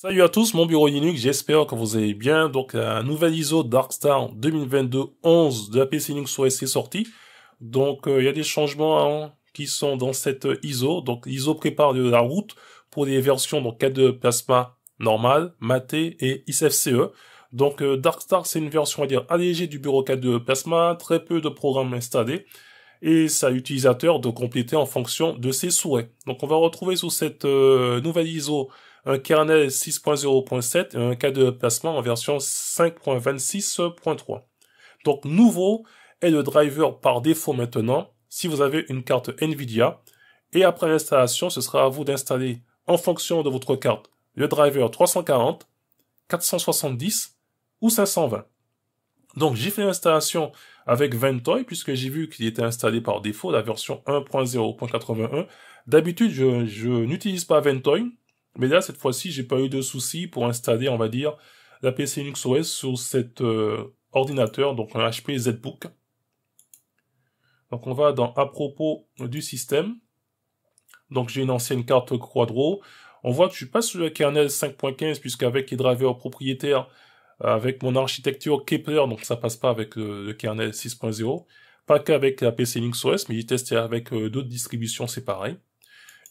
Salut à tous, mon bureau Linux, j'espère que vous allez bien. Donc, la nouvelle ISO Darkstar 2022-11 de la PC Linux OS est sortie. Donc, il y a des changements qui sont dans cette ISO. Donc, l'ISO prépare de la route pour les versions donc 4.2 Plasma normal, Maté et XFCE. Donc, Darkstar, c'est une version, on va dire, allégée du bureau 4.2 Plasma, très peu de programmes installés. Et c'est à l'utilisateur de compléter en fonction de ses souhaits. Donc, on va retrouver sous cette nouvelle ISO un kernel 6.0.7 et un cas de placement en version 5.26.3. Donc nouveau est le driver par défaut maintenant si vous avez une carte Nvidia, et après l'installation ce sera à vous d'installer en fonction de votre carte le driver 340, 470 ou 520. Donc j'ai fait l'installation avec Ventoy puisque j'ai vu qu'il était installé par défaut la version 1.0.81. D'habitude je n'utilise pas Ventoy, mais là, cette fois-ci, j'ai pas eu de soucis pour installer, on va dire, la PC Linux OS sur cet ordinateur, donc un HP ZBook. Donc on va dans à propos du système. Donc j'ai une ancienne carte Quadro. On voit que je suis pas sur le kernel 5.15 puisqu'avec les drivers propriétaires, avec mon architecture Kepler, donc ça passe pas avec le kernel 6.0. Pas qu'avec la PC Linux OS, mais j'ai testé avec d'autres distributions, c'est pareil.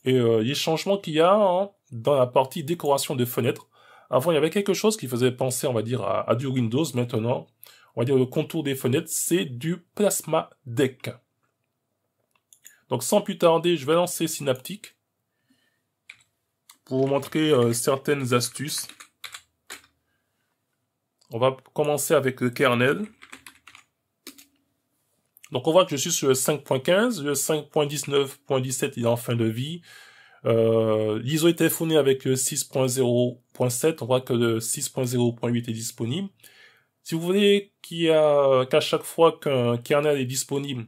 Et les changements qu'il y a dans la partie décoration de fenêtres. Avant, il y avait quelque chose qui faisait penser, on va dire, à du Windows. Maintenant, on va dire le contour des fenêtres, c'est du Plasma Deck. Donc, sans plus tarder, je vais lancer Synaptic pour vous montrer certaines astuces. On va commencer avec le kernel. Donc, on voit que je suis sur le 5.15, le 5.19.17, il est en fin de vie. L'ISO est téléphoné avec le 6.0.7, on voit que le 6.0.8 est disponible. Si vous voulez qu'à chaque fois qu'un kernel est disponible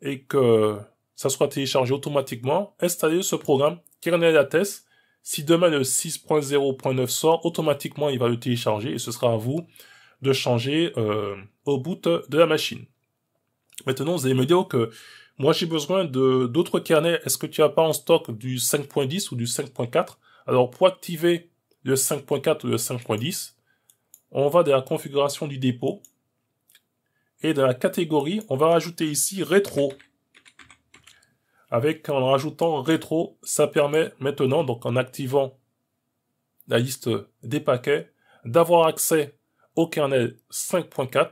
et que ça soit téléchargé automatiquement, installez ce programme kernel attest. Si demain le 6.0.9 sort, automatiquement il va le télécharger et ce sera à vous de changer au boot de la machine. Maintenant, vous allez me dire que moi, j'ai besoin d'autres kernels. Est-ce que tu as pas en stock du 5.10 ou du 5.4? Alors, pour activer le 5.4 ou le 5.10, on va dans la configuration du dépôt. Et dans la catégorie, on va rajouter ici rétro. En rajoutant rétro, ça permet maintenant, donc en activant la liste des paquets, d'avoir accès au kernel 5.4,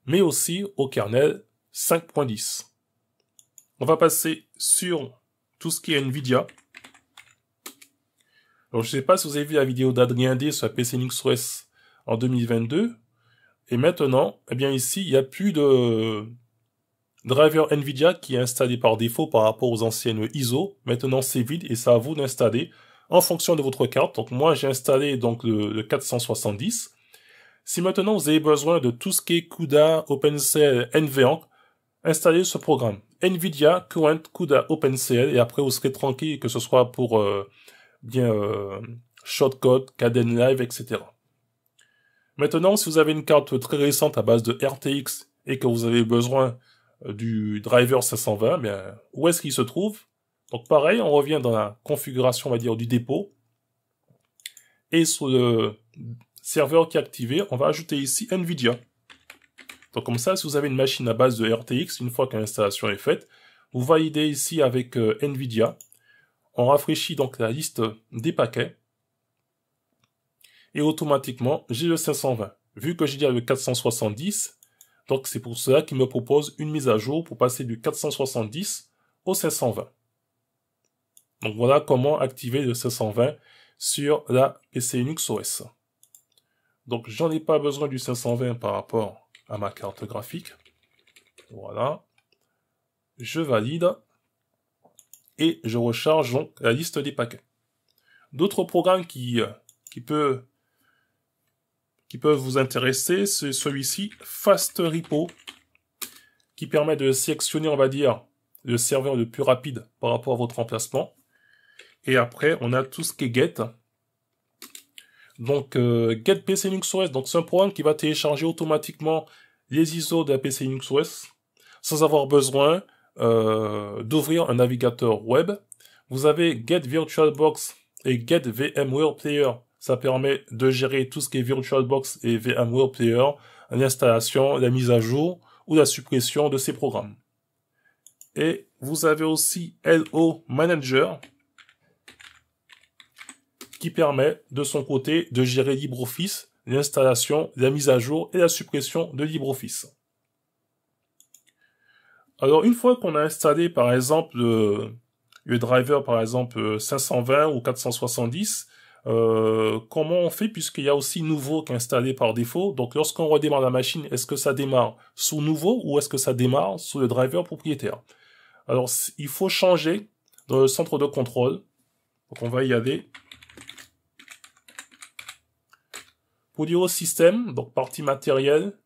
mais aussi au kernel 5.10. On va passer sur tout ce qui est Nvidia. Alors, je ne sais pas si vous avez vu la vidéo d'Adrien D sur la PC Linux OS en 2022. Et maintenant, eh bien ici, il n'y a plus de driver Nvidia qui est installé par défaut par rapport aux anciennes ISO. Maintenant, c'est vide et c'est à vous d'installer en fonction de votre carte. Donc, moi, j'ai installé donc le 470. Si maintenant vous avez besoin de tout ce qui est CUDA, OpenCL, NVENC, installez ce programme. Nvidia, Current, CUDA, OpenCL, et après vous serez tranquille, que ce soit pour Shotcode, Caden Live, etc. Maintenant, si vous avez une carte très récente à base de RTX et que vous avez besoin du driver 520, bien, où est-ce qu'il se trouve? Donc pareil, on revient dans la configuration, on va dire, du dépôt. Et sur le serveur qui est activé, on va ajouter ici Nvidia. Donc comme ça, si vous avez une machine à base de RTX, une fois que l'installation est faite, vous validez ici avec Nvidia. On rafraîchit donc la liste des paquets. Et automatiquement, j'ai le 520. Vu que j'ai déjà le 470, donc c'est pour cela qu'il me propose une mise à jour pour passer du 470 au 520. Donc voilà comment activer le 520 sur la PC Linux OS. Donc j'en ai pas besoin du 520 par rapport à ma carte graphique. Voilà. Je valide. Et je recharge donc la liste des paquets. D'autres programmes qui peuvent vous intéresser, c'est celui-ci, Fast Repo, qui permet de sélectionner, on va dire, le serveur le plus rapide par rapport à votre emplacement. Et après, on a tout ce qui est Get. Donc, Get PC Linux OS, donc c'est un programme qui va télécharger automatiquement les ISO de la PC Linux OS, sans avoir besoin d'ouvrir un navigateur web. Vous avez Get VirtualBox et Get VMware Player. ça permet de gérer tout ce qui est VirtualBox et VMware Player, l'installation, la mise à jour ou la suppression de ces programmes. Et vous avez aussi LO Manager qui permet de son côté de gérer LibreOffice, l'installation, la mise à jour et la suppression de LibreOffice. Alors une fois qu'on a installé par exemple le driver par exemple 520 ou 470, comment on fait puisqu'il y a aussi nouveau qui est installé par défaut. Donc lorsqu'on redémarre la machine, est-ce que ça démarre sous nouveau ou est-ce que ça démarre sous le driver propriétaire? Alors il faut changer dans le centre de contrôle. Donc on va y aller. Pour dire au système, donc partie matérielle,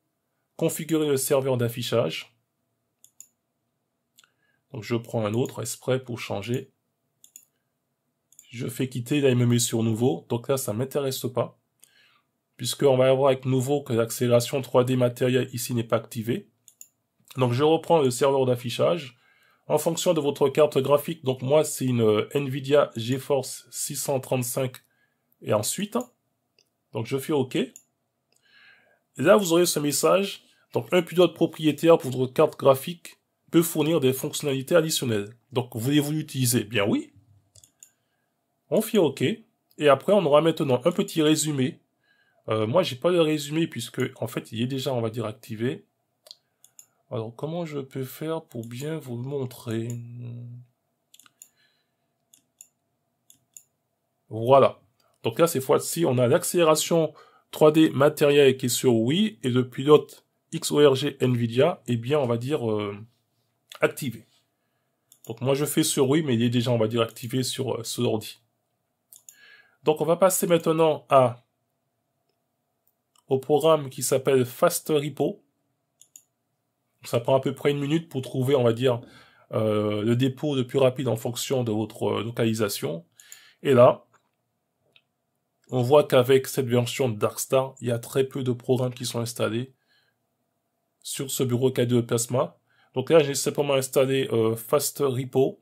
configurer le serveur d'affichage. Donc je prends un autre exprès pour changer. Je fais quitter, là il me met sur nouveau, donc là ça m'intéresse pas, puisqu'on va avoir avec nouveau que l'accélération 3D matérielle ici n'est pas activée. Donc je reprends le serveur d'affichage, en fonction de votre carte graphique, donc moi c'est une Nvidia GeForce 635 et ensuite, donc je fais OK. Et là vous aurez ce message, donc un pilote propriétaire pour votre carte graphique peut fournir des fonctionnalités additionnelles. Donc voulez-vous l'utiliser? Bien oui. On fait OK, et après on aura maintenant un petit résumé. Moi j'ai pas le résumé puisque en fait il est déjà on va dire activé. Alors comment je peux faire pour bien vous le montrer? Voilà. Donc là cette fois-ci on a l'accélération 3D matériel qui est sur oui et le pilote XORG Nvidia est bien on va dire activé. Donc moi je fais sur oui mais il est déjà on va dire activé sur ce ordi. Donc on va passer maintenant au programme qui s'appelle FastRepo. Ça prend à peu près 1 minute pour trouver, on va dire, le dépôt le plus rapide en fonction de votre localisation. Et là, on voit qu'avec cette version de Darkstar, il y a très peu de programmes qui sont installés sur ce bureau K2 Plasma. Donc là, j'ai simplement installé FastRepo.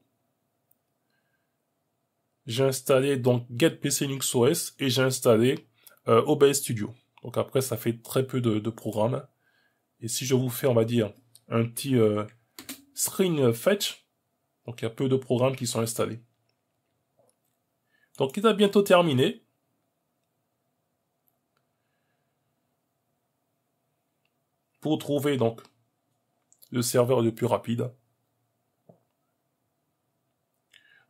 J'ai installé donc Get PC Linux OS et j'ai installé OBS Studio. Donc après, ça fait très peu de programmes. Et si je vous fais, on va dire, un petit screen fetch, donc il y a peu de programmes qui sont installés. Donc il a bientôt terminé. Pour trouver donc le serveur le plus rapide.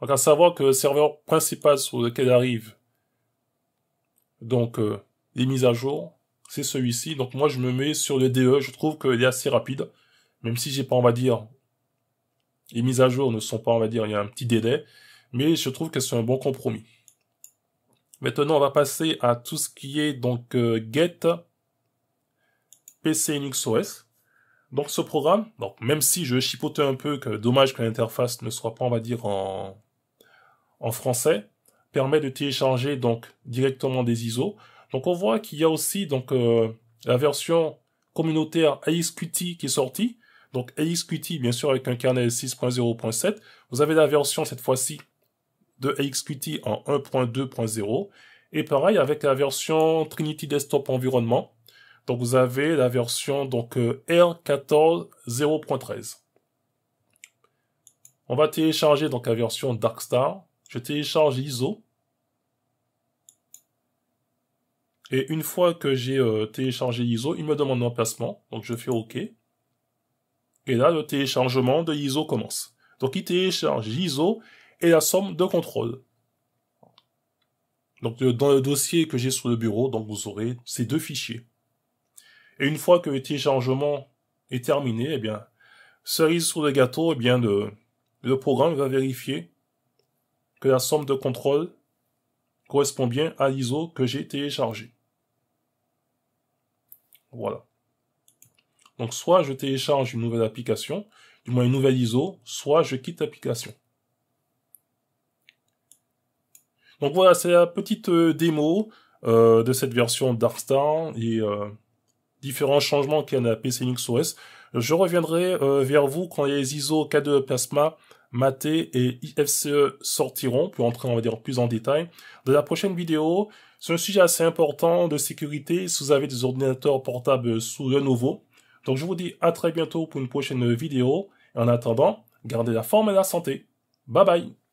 Donc à savoir que le serveur principal sur lequel arrive donc les mises à jour, c'est celui-ci. Donc moi je me mets sur le DE, je trouve qu'il est assez rapide, même si j'ai pas on va dire les mises à jour ne sont pas on va dire il y a un petit délai, mais je trouve que c'est un bon compromis. Maintenant on va passer à tout ce qui est donc Get PC Linux OS. Donc ce programme, donc même si je chipotais un peu, que dommage que l'interface ne soit pas on va dire en français, permet de télécharger donc directement des ISO. Donc on voit qu'il y a aussi donc la version communautaire AXQT qui est sortie. Donc AXQT bien sûr avec un kernel 6.0.7. Vous avez la version cette fois-ci de AXQT en 1.2.0 et pareil avec la version Trinity Desktop Environment. Donc vous avez la version donc R14 0.13. On va télécharger donc la version Darkstar. Je télécharge l'ISO. Et une fois que j'ai téléchargé l'ISO, il me demande l'emplacement. Donc je fais OK. Et là, le téléchargement de l'ISO commence. Donc il télécharge l'ISO et la somme de contrôle. Donc dans le dossier que j'ai sur le bureau, donc vous aurez ces deux fichiers. Et une fois que le téléchargement est terminé, eh bien, cerise sur le gâteau, eh bien, le programme va vérifier que la somme de contrôle correspond bien à l'ISO que j'ai téléchargé. Voilà. Donc, soit je télécharge une nouvelle application, du moins une nouvelle ISO, soit je quitte l'application. Donc voilà, c'est la petite démo de cette version Darkstar et différents changements qu'il y a à PC Linux OS. Je reviendrai vers vous quand les ISO K2 Plasma, Mate et IFCE sortiront, pour entrer on va dire plus en détail. Dans la prochaine vidéo, C'est un sujet assez important de sécurité si vous avez des ordinateurs portables sous le nouveau. Donc je vous dis à très bientôt pour une prochaine vidéo. Et en attendant, gardez la forme et la santé. Bye bye!